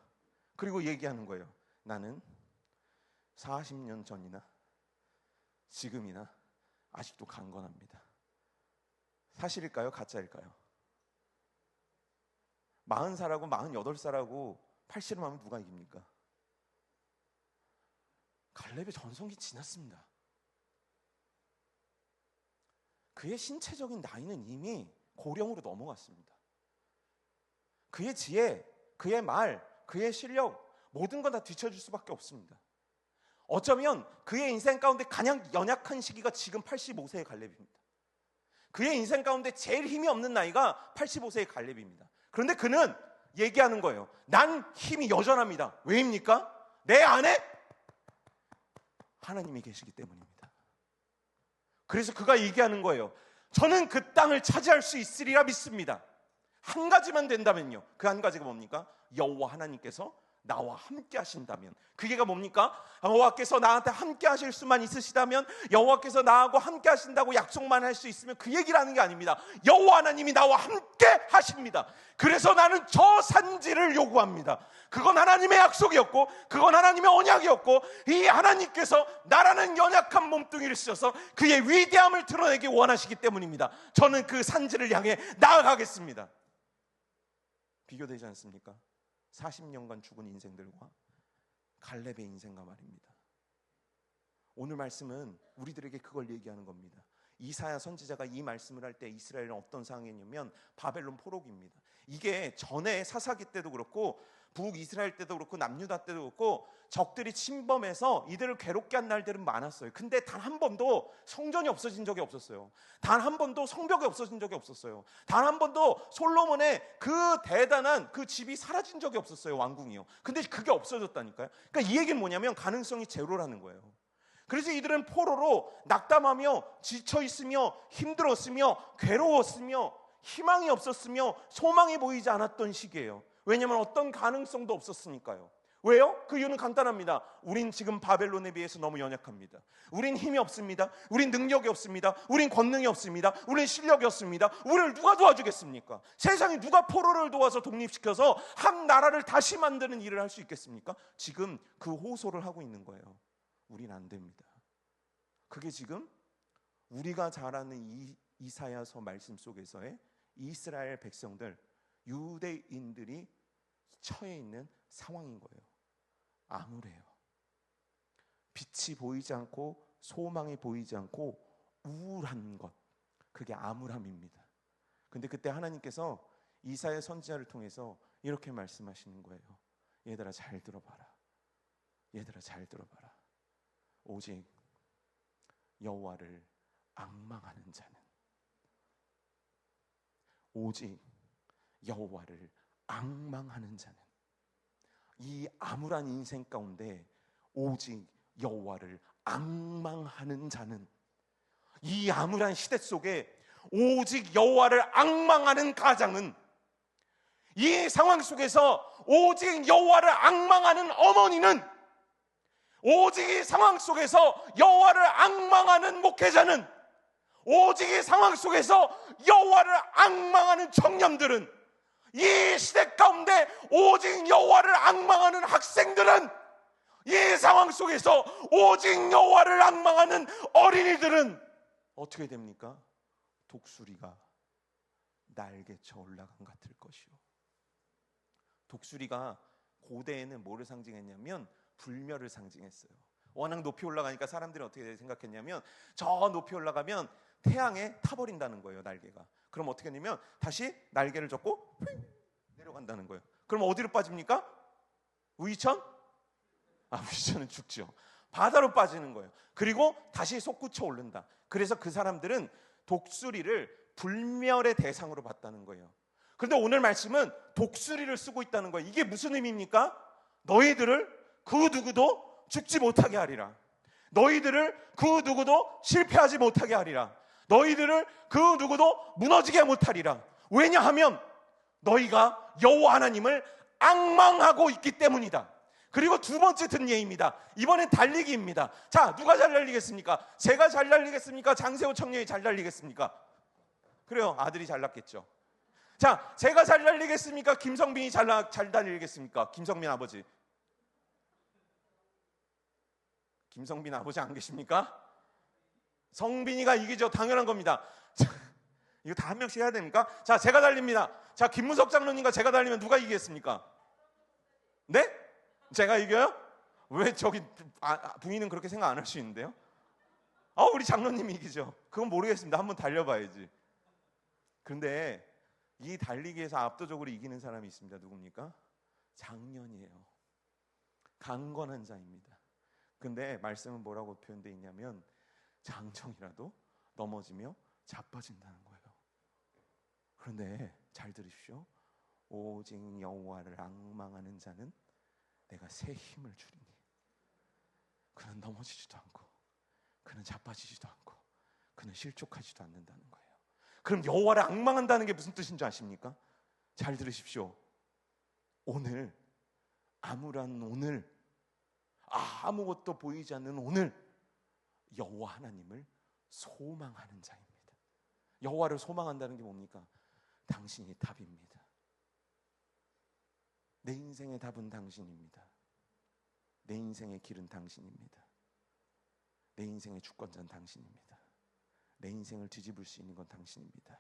그리고 얘기하는 거예요. 나는 40년 전이나 지금이나 아직도 강건합니다. 사실일까요? 가짜일까요? 40살하고 48살하고 80을 하면 누가 이깁니까? 갈렙의 전성기 지났습니다. 그의 신체적인 나이는 이미 고령으로 넘어갔습니다. 그의 지혜, 그의 말, 그의 실력 모든 건 다 뒤처질 수밖에 없습니다. 어쩌면 그의 인생 가운데 가장 연약한 시기가 지금 85세의 갈렙입니다. 그의 인생 가운데 제일 힘이 없는 나이가 85세의 갈렙입니다. 그런데 그는 얘기하는 거예요. 난 힘이 여전합니다. 왜입니까? 내 안에 하나님이 계시기 때문입니다. 그래서 그가 얘기하는 거예요. 저는 그 땅을 차지할 수 있으리라 믿습니다. 한 가지만 된다면요. 그 한 가지가 뭡니까? 여호와 하나님께서 나와 함께 하신다면, 그게가 뭡니까? 여호와께서 나한테 함께 하실 수만 있으시다면, 여호와께서 나하고 함께 하신다고 약속만 할 수 있으면 그 얘기를 하는 게 아닙니다. 여호와 하나님이 나와 함께 하십니다. 그래서 나는 저 산지를 요구합니다. 그건 하나님의 약속이었고, 그건 하나님의 언약이었고, 이 하나님께서 나라는 연약한 몸뚱이를 쓰셔서 그의 위대함을 드러내기 원하시기 때문입니다. 저는 그 산지를 향해 나아가겠습니다. 비교되지 않습니까? 40년간 죽은 인생들과 갈렙의 인생과 말입니다. 오늘 말씀은 우리들에게 그걸 얘기하는 겁니다. 이사야 선지자가 이 말씀을 할 때 이스라엘은 어떤 상황이었냐면 바벨론 포로기입니다. 이게 전에 사사기 때도 그렇고 북이스라엘 때도 그렇고 남유다 때도 그렇고 적들이 침범해서 이들을 괴롭게 한 날들은 많았어요. 근데 단 한 번도 성전이 없어진 적이 없었어요. 단 한 번도 성벽이 없어진 적이 없었어요. 단 한 번도 솔로몬의 그 대단한 그 집이 사라진 적이 없었어요. 왕궁이요. 근데 그게 없어졌다니까요. 그러니까 이 얘기는 뭐냐면 가능성이 제로라는 거예요. 그래서 이들은 포로로 낙담하며 지쳐있으며 힘들었으며 괴로웠으며 희망이 없었으며 소망이 보이지 않았던 시기예요. 왜냐하면 어떤 가능성도 없었으니까요. 왜요? 그 이유는 간단합니다. 우린 지금 바벨론에 비해서 너무 연약합니다. 우린 힘이 없습니다. 우린 능력이 없습니다. 우린 권능이 없습니다. 우린 실력이 없습니다. 우리를 누가 도와주겠습니까? 세상에 누가 포로를 도와서 독립시켜서 한 나라를 다시 만드는 일을 할 수 있겠습니까? 지금 그 호소를 하고 있는 거예요. 우린 안 됩니다. 그게 지금 우리가 잘 아는 이사야서 말씀 속에서의 이스라엘 백성들, 유대인들이 처해 있는 상황인 거예요. 암울해요. 빛이 보이지 않고 소망이 보이지 않고 우울한 것, 그게 암울함입니다. 근데 그때 하나님께서 이사야 선지자를 통해서 이렇게 말씀하시는 거예요. 얘들아 잘 들어봐라. 얘들아 잘 들어봐라. 오직 여호와를 앙망하는 자는, 오직 여호와를 앙망하는 자는, 이 암울한 인생 가운데 오직 여호와를 앙망하는 자는, 이 암울한 시대 속에 오직 여호와를 앙망하는 가장은, 이 상황 속에서 오직 여호와를 앙망하는 어머니는, 오직 이 상황 속에서 여호와를 앙망하는 목회자는, 오직 이 상황 속에서 여호와를 앙망하는 청년들은, 이 시대 가운데 오직 여호와를 앙망하는 학생들은, 이 상황 속에서 오직 여호와를 앙망하는 어린이들은 어떻게 됩니까? 독수리가 날개쳐 올라간 같을 것이요. 독수리가 고대에는 뭐를 상징했냐면 불멸을 상징했어요. 워낙 높이 올라가니까 사람들이 어떻게 생각했냐면 저 높이 올라가면 태양에 타버린다는 거예요, 날개가. 그럼 어떻게 되냐면 다시 날개를 접고 내려간다는 거예요. 그럼 어디로 빠집니까? 위천? 위천은 죽죠. 바다로 빠지는 거예요. 그리고 다시 솟구쳐 오른다. 그래서 그 사람들은 독수리를 불멸의 대상으로 봤다는 거예요. 그런데 오늘 말씀은 독수리를 쓰고 있다는 거예요. 이게 무슨 의미입니까? 너희들을 그 누구도 죽지 못하게 하리라. 너희들을 그 누구도 실패하지 못하게 하리라. 너희들을 그 누구도 무너지게 못하리라. 왜냐하면 너희가 여호와 하나님을 앙망하고 있기 때문이다. 그리고 두 번째 듣는 예입니다. 이번엔 달리기입니다. 자, 누가 잘 달리겠습니까? 제가 잘 달리겠습니까? 장세호 청년이 잘 달리겠습니까? 그래요, 아들이 잘 났겠죠. 자, 제가 잘 달리겠습니까? 김성빈이 잘 달리겠습니까? 김성빈 아버지. 김성빈 아버지 안 계십니까? 성빈이가 이기죠. 당연한 겁니다. 이거 다 한 명씩 해야 됩니까? 자, 제가 달립니다. 자, 김무석 장로님과 제가 달리면 누가 이기겠습니까? 네? 제가 이겨요? 왜 저기 부인은 그렇게 생각 안 할 수 있는데요? 우리 장로님이 이기죠. 그건 모르겠습니다. 한번 달려봐야지. 그런데 이 달리기에서 압도적으로 이기는 사람이 있습니다. 누굽니까? 장년이에요. 강건한 자입니다. 근데 말씀은 뭐라고 표현되어 있냐면 장정이라도 넘어지며 자빠진다는 거예요. 그런데 잘 들으십시오. 오직 여호와를 앙망하는 자는 내가 새 힘을 주리니 그는 넘어지지도 않고 그는 자빠지지도 않고 그는 실족하지도 않는다는 거예요. 그럼 여호와를 앙망한다는 게 무슨 뜻인 줄 아십니까? 잘 들으십시오. 오늘 암울한 오늘, 아무것도 보이지 않는 오늘, 여호와 하나님을 소망하는 자입니다. 여호와를 소망한다는 게 뭡니까? 당신이 답입니다. 내 인생의 답은 당신입니다. 내 인생의 길은 당신입니다. 내 인생의 주권자는 당신입니다. 내 인생을 뒤집을 수 있는 건 당신입니다.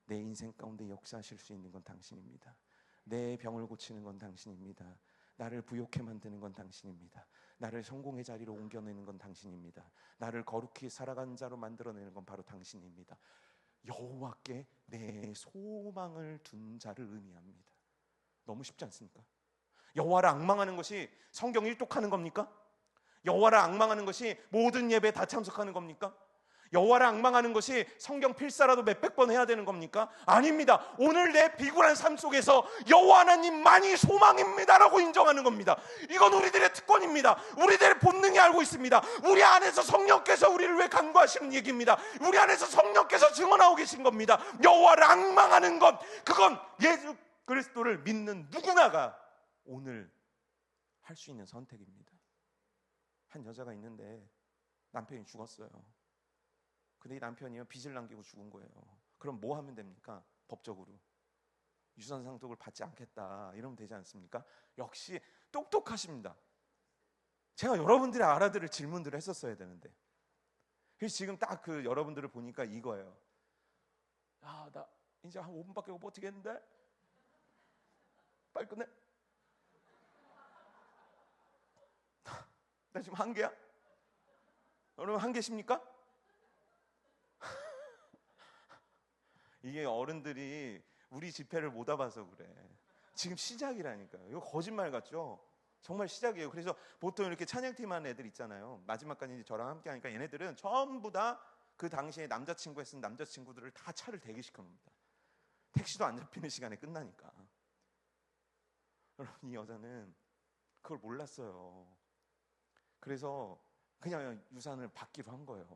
내 인생 가운데 역사하실 수 있는 건 당신입니다. 내 병을 고치는 건 당신입니다. 나를 부욕해 만드는 건 당신입니다. 나를 성공의 자리로 옮겨내는 건 당신입니다. 나를 거룩히 살아가는 자로 만들어내는 건 바로 당신입니다. 여호와께 내 소망을 둔 자를 의미합니다. 너무 쉽지 않습니까? 여호와를 앙망하는 것이 성경 일독하는 겁니까? 여호와를 앙망하는 것이 모든 예배에 다 참석하는 겁니까? 여호와를 앙망하는 것이 성경 필사라도 몇백 번 해야 되는 겁니까? 아닙니다. 오늘 내 비굴한 삶 속에서 여호와 하나님만이 소망입니다라고 인정하는 겁니다. 이건 우리들의 특권입니다. 우리들의 본능이 알고 있습니다. 우리 안에서 성령께서 우리를 왜 간구하시는 얘기입니다. 우리 안에서 성령께서 증언하고 계신 겁니다. 여호와를 앙망하는 것, 그건 예수 그리스도를 믿는 누구나가 오늘 할 수 있는 선택입니다. 한 여자가 있는데 남편이 죽었어요. 근데 이 남편이요, 빚을 남기고 죽은 거예요. 그럼 뭐 하면 됩니까? 법적으로 유산 상속을 받지 않겠다 이러면 되지 않습니까? 역시 똑똑하십니다. 제가 여러분들이 알아들을 질문들을 했었어야 되는데, 그래서 지금 딱 그 여러분들을 보니까 이거예요. 나 이제 한 5분밖에 못 버티겠는데 빨리 끝내. 나 지금 한 개야? 여러분 한 개십니까? 이게 어른들이 우리 집회를 못 와봐서 그래. 지금 시작이라니까요. 이거 거짓말 같죠? 정말 시작이에요. 그래서 보통 이렇게 찬양팀 하는 애들 있잖아요. 마지막까지 이제 저랑 함께 하니까 얘네들은 전부 다 그 당시에 남자친구 했던 남자친구들을 다 차를 대기시켜 놓습니다. 택시도 안 잡히는 시간에 끝나니까. 여러분, 이 여자는 그걸 몰랐어요. 그래서 그냥 유산을 받기로 한 거예요.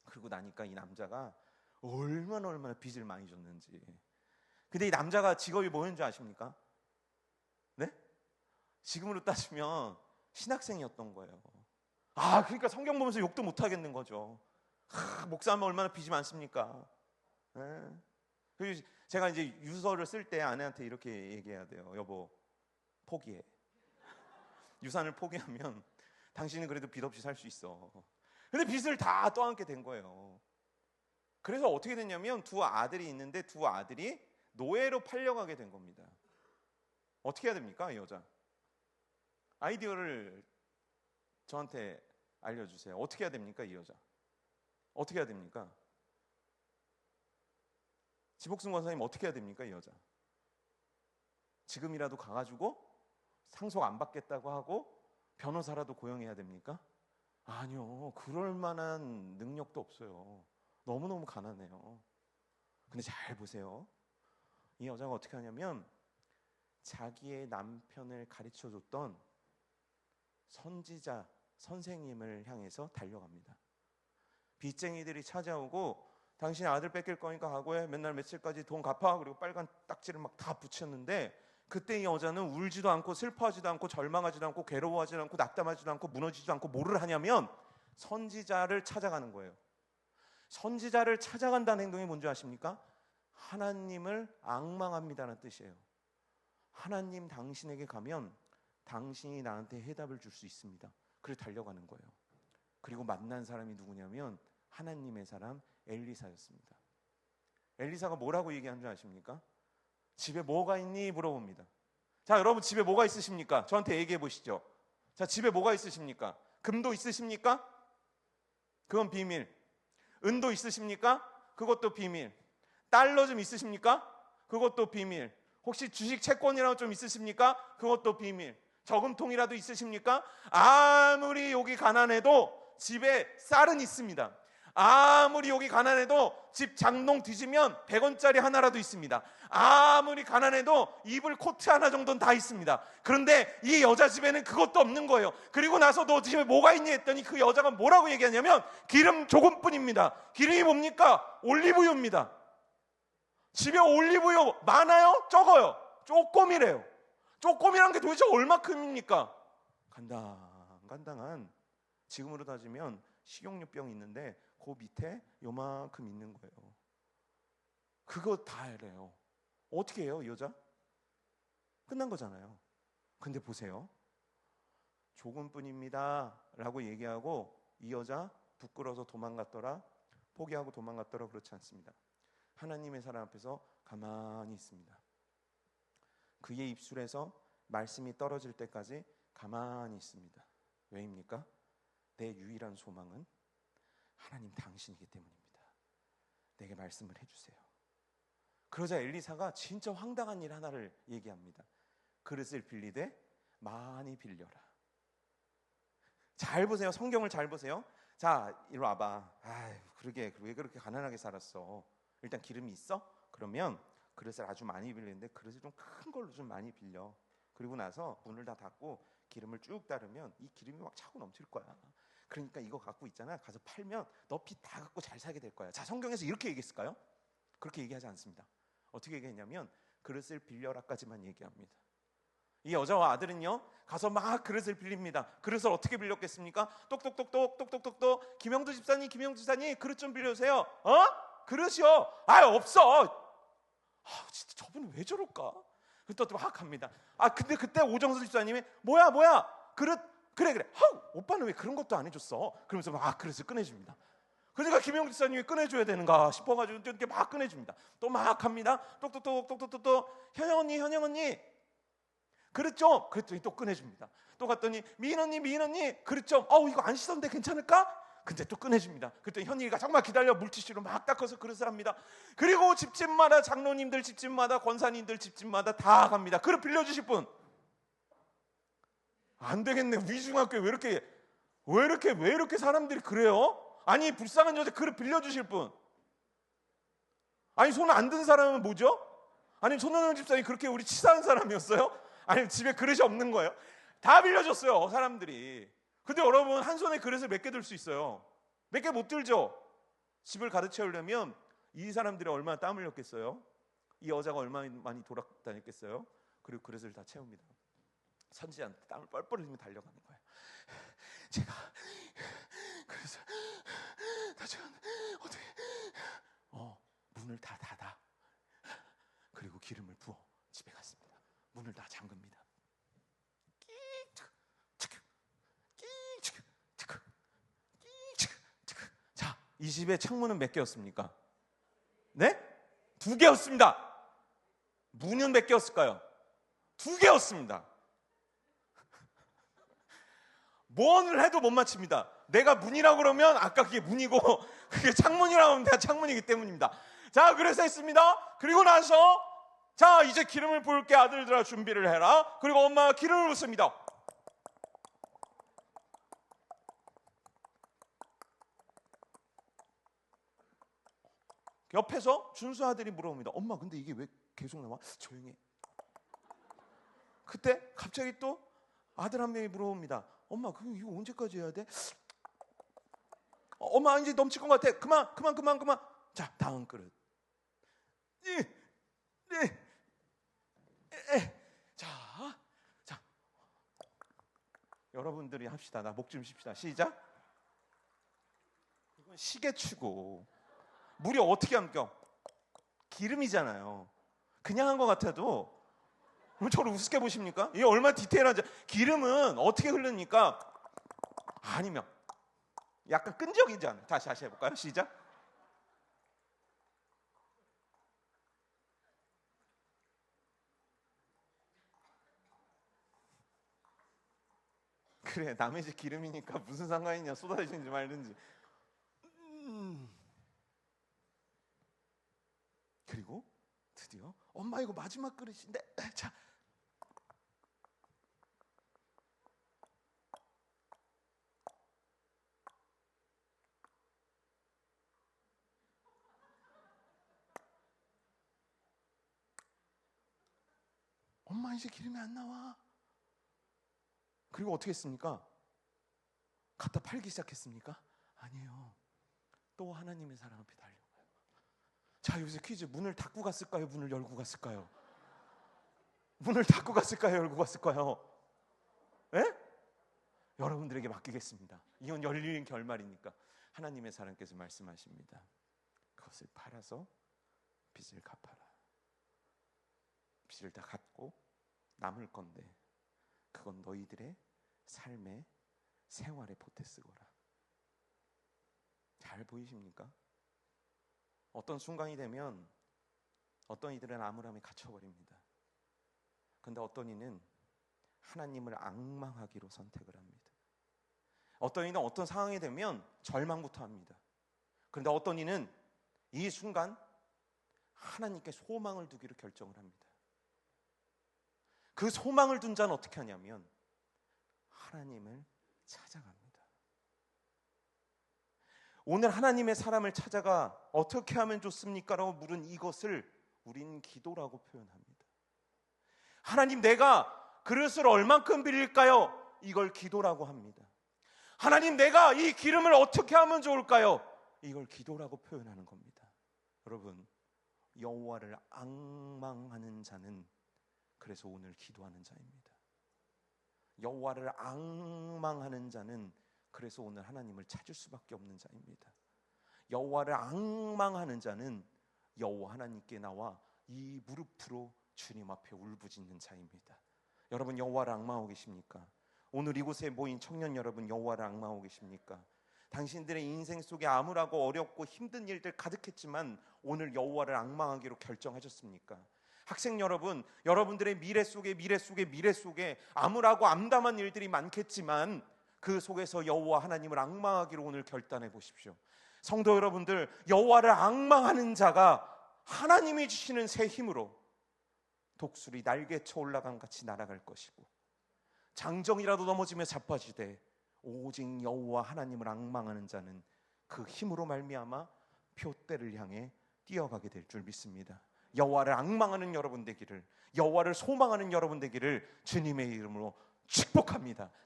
그러고 나니까 이 남자가 얼마나 빚을 많이 줬는지. 근데 이 남자가 직업이 뭐였는지 아십니까? 네? 지금으로 따지면 신학생이었던 거예요. 그러니까 성경 보면서 욕도 못 하겠는 거죠. 목사 하면 얼마나 빚이 많습니까? 네. 그리고 제가 이제 유서를 쓸 때 아내한테 이렇게 얘기해야 돼요. 여보, 포기해. 유산을 포기하면 당신은 그래도 빚 없이 살 수 있어. 근데 빚을 다 떠안게 된 거예요. 그래서 어떻게 됐냐면 두 아들이 있는데 두 아들이 노예로 팔려가게 된 겁니다. 어떻게 해야 됩니까, 이 여자? 아이디어를 저한테 알려주세요. 어떻게 해야 됩니까, 이 여자? 어떻게 해야 됩니까? 지복순 권사님 어떻게 해야 됩니까, 이 여자? 지금이라도 가가지고 상속 안 받겠다고 하고 변호사라도 고용해야 됩니까? 아니요, 그럴 만한 능력도 없어요. 너무너무 가난해요. 근데 잘 보세요. 이 여자가 어떻게 하냐면 자기의 남편을 가르쳐줬던 선지자 선생님을 향해서 달려갑니다. 빚쟁이들이 찾아오고 당신 아들 뺏길 거니까 각오해, 맨날 며칠까지 돈 갚아, 그리고 빨간 딱지를 막 다 붙였는데, 그때 이 여자는 울지도 않고 슬퍼하지도 않고 절망하지도 않고 괴로워하지도 않고 낙담하지도 않고 무너지지도 않고 뭐를 하냐면 선지자를 찾아가는 거예요. 선지자를 찾아간다는 행동이 뭔지 아십니까? 하나님을 앙망합니다라는 뜻이에요. 하나님 당신에게 가면 당신이 나한테 해답을 줄 수 있습니다. 그래서 달려가는 거예요. 그리고 만난 사람이 누구냐면 하나님의 사람 엘리사였습니다. 엘리사가 뭐라고 얘기한 줄 아십니까? 집에 뭐가 있니? 물어봅니다. 자, 여러분 집에 뭐가 있으십니까? 저한테 얘기해 보시죠. 자, 집에 뭐가 있으십니까? 금도 있으십니까? 그건 비밀. 은도 있으십니까? 그것도 비밀. 달러 좀 있으십니까? 그것도 비밀. 혹시 주식 채권이라도 좀 있으십니까? 그것도 비밀. 저금통이라도 있으십니까? 아무리 여기 가난해도 집에 쌀은 있습니다. 아무리 여기 가난해도 집 장롱 뒤지면 100원짜리 하나라도 있습니다. 아무리 가난해도 이불 코트 하나 정도는 다 있습니다. 그런데 이 여자 집에는 그것도 없는 거예요. 그리고 나서 너 집에 뭐가 있니? 했더니 그 여자가 뭐라고 얘기하냐면 기름 조금뿐입니다. 기름이 뭡니까? 올리브유입니다. 집에 올리브유 많아요? 적어요? 조금이래요. 조금이란 게 도대체 얼마큼입니까? 간당간당한, 지금으로 따지면 식용유병이 있는데 그 밑에 요만큼 있는 거예요. 그거 다 해래요. 어떻게 해요, 이 여자? 끝난 거잖아요. 근데 보세요. 조금뿐입니다 라고 얘기하고 이 여자 부끄러워서 도망갔더라, 포기하고 도망갔더라, 그렇지 않습니다. 하나님의 사랑 앞에서 가만히 있습니다. 그의 입술에서 말씀이 떨어질 때까지 가만히 있습니다. 왜입니까? 내 유일한 소망은 하나님 당신이기 때문입니다. 내게 말씀을 해주세요. 그러자 엘리사가 진짜 황당한 일 하나를 얘기합니다. 그릇을 빌리되 많이 빌려라. 잘 보세요. 성경을 잘 보세요. 자, 이리 와봐. 그러게 왜 그렇게 가난하게 살았어? 일단 기름이 있어? 그러면 그릇을 아주 많이 빌리는데 그릇을 좀 큰 걸로 좀 많이 빌려. 그리고 나서 문을 다 닫고 기름을 쭉 따르면 이 기름이 막 차고 넘칠 거야. 그러니까 이거 갖고 있잖아. 가서 팔면 너 빚 다 갖고 잘 살게 될 거야. 자, 성경에서 이렇게 얘기했을까요? 그렇게 얘기하지 않습니다. 어떻게 얘기했냐면 그릇을 빌려라까지만 얘기합니다. 이 여자와 아들은요, 가서 막 그릇을 빌립니다. 그릇을 어떻게 빌렸겠습니까? 똑똑똑똑 김영두 집사님 그릇 좀 빌려주세요. 그릇이요? 없어. 진짜 저분은 왜 저럴까? 또 막 합니다. 근데 그때 오정수 집사님이 뭐야 그릇 그래 오빠는 왜 그런 것도 안 해줬어? 그러면서 막 그릇을 꺼내줍니다. 그러니까 김영주 집사님이 꺼내줘야 되는가 싶어가지고 이렇게 막 꺼내줍니다. 또 막 합니다. 똑똑똑 현영 언니 그릇 좀. 그랬더니 또 꺼내줍니다. 또 갔더니 미인 언니 그릇 좀. 이거 안 씻었는데 괜찮을까? 근데 또 꺼내줍니다. 그랬더니 현이가 정말 기다려 물티슈로 막 닦아서 그릇을 합니다. 그리고 집집마다, 장로님들 집집마다, 권사님들 집집마다 다 갑니다. 그릇 빌려주실 분? 안 되겠네. 우리 중학교에 왜 이렇게 사람들이 그래요? 아니, 불쌍한 여자 그릇 빌려주실 분? 아니, 손 안 든 사람은 뭐죠? 아니, 손원영 집사님 그렇게 우리 치사한 사람이었어요? 아니, 집에 그릇이 없는 거예요? 다 빌려줬어요, 사람들이. 근데 여러분, 한 손에 그릇을 몇 개 들 수 있어요? 몇 개 못 들죠? 집을 가득 채우려면 이 사람들이 얼마나 땀을 흘렸겠어요? 이 여자가 얼마나 많이 돌아다녔겠어요? 그리고 그릇을 다 채웁니다. 선지자한테 땀을 뻘뻘 흘리며 달려가는 거예요. 제가 그래서 다 채웠는데 어떻게 문을 다 닫아. 그리고 기름을 부어 집에 갔습니다. 문을 다 잠깁니다. 자, 이 집의 창문은 몇 개였습니까? 네? 2개였습니다. 문은 몇 개였을까요? 2개였습니다. 뭐를 해도 못 맞춥니다. 내가 문이라고 그러면 아까 그게 문이고 그게 창문이라고 하면 내가 창문이기 때문입니다. 자, 그래서 했습니다. 그리고 나서 자, 이제 기름을 부을게, 아들들아 준비를 해라. 그리고 엄마가 기름을 붓습니다. 옆에서 준수 아들이 물어봅니다. 엄마, 근데 이게 왜 계속 나와? 조용히 해. 그때 갑자기 또 아들 한 명이 물어봅니다. 엄마, 그럼 이거 언제까지 해야 돼? 엄마, 이제 넘칠 것 같아. 그만. 자, 다음 그릇. 자, 여러분들이 합시다. 나 목 좀 쉽시다. 시작. 이건 시계추고 물이 어떻게 함겨? 기름이잖아요. 그냥 한 것 같아도 저를 우습게 보십니까? 이게 얼마나 디테일한지. 기름은 어떻게 흐릅니까? 아니면 약간 끈적이잖아요. 다시 해볼까요? 시작. 그래, 남의 집 기름이니까 무슨 상관이냐, 쏟아지는지 말든지. 그리고 드디어 엄마, 이거 마지막 그릇인데. 자, 엄마, 이제 기름이 안 나와. 그리고 어떻게 했습니까? 갖다 팔기 시작했습니까? 아니에요. 또 하나님의 사랑 앞에 달려가요. 자, 여기서 퀴즈. 문을 닫고 갔을까요? 문을 열고 갔을까요? 문을 닫고 갔을까요? 열고 갔을까요? 예? 여러분들에게 맡기겠습니다. 이건 열린 결말이니까. 하나님의 사랑께서 말씀하십니다. 그것을 팔아서 빚을 갚아라. 빚을 다 갚고 남을 건데 그건 너희들의 삶의 생활에 보태 쓰거라. 잘 보이십니까? 어떤 순간이 되면 어떤 이들은 암울함에 갇혀버립니다. 그런데 어떤 이는 하나님을 앙망하기로 선택을 합니다. 어떤 이는 어떤 상황이 되면 절망부터 합니다. 그런데 어떤 이는 이 순간 하나님께 소망을 두기로 결정을 합니다. 그 소망을 둔 자는 어떻게 하냐면 하나님을 찾아갑니다. 오늘 하나님의 사람을 찾아가 어떻게 하면 좋습니까? 라고 물은 이것을 우린 기도라고 표현합니다. 하나님, 내가 그릇을 얼만큼 빌릴까요? 이걸 기도라고 합니다. 하나님, 내가 이 기름을 어떻게 하면 좋을까요? 이걸 기도라고 표현하는 겁니다. 여러분, 여호와를 앙망하는 자는 그래서 오늘 기도하는 자입니다. 여호와를 앙망하는 자는 그래서 오늘 하나님을 찾을 수밖에 없는 자입니다. 여호와를 앙망하는 자는 여호와 하나님께 나와 이 무릎으로 주님 앞에 울부짖는 자입니다. 여러분, 여호와를 앙망하고 계십니까? 오늘 이곳에 모인 청년 여러분, 여호와를 앙망하고 계십니까? 당신들의 인생 속에 암울하고 어렵고 힘든 일들 가득했지만 오늘 여호와를 앙망하기로 결정하셨습니까? 학생 여러분, 여러분들의 미래 속에 암울하고 암담한 일들이 많겠지만 그 속에서 여호와 하나님을 앙망하기로 오늘 결단해 보십시오. 성도 여러분들, 여호와를 앙망하는 자가 하나님이 주시는 새 힘으로 독수리 날개쳐 올라간 같이 날아갈 것이고 장정이라도 넘어지며 자빠지되 오직 여호와 하나님을 앙망하는 자는 그 힘으로 말미암아 표대를 향해 뛰어가게 될 줄 믿습니다. 여호와를 앙망하는 여러분 되기를, 여호와를 소망하는 여러분 되기를 주님의 이름으로 축복합니다.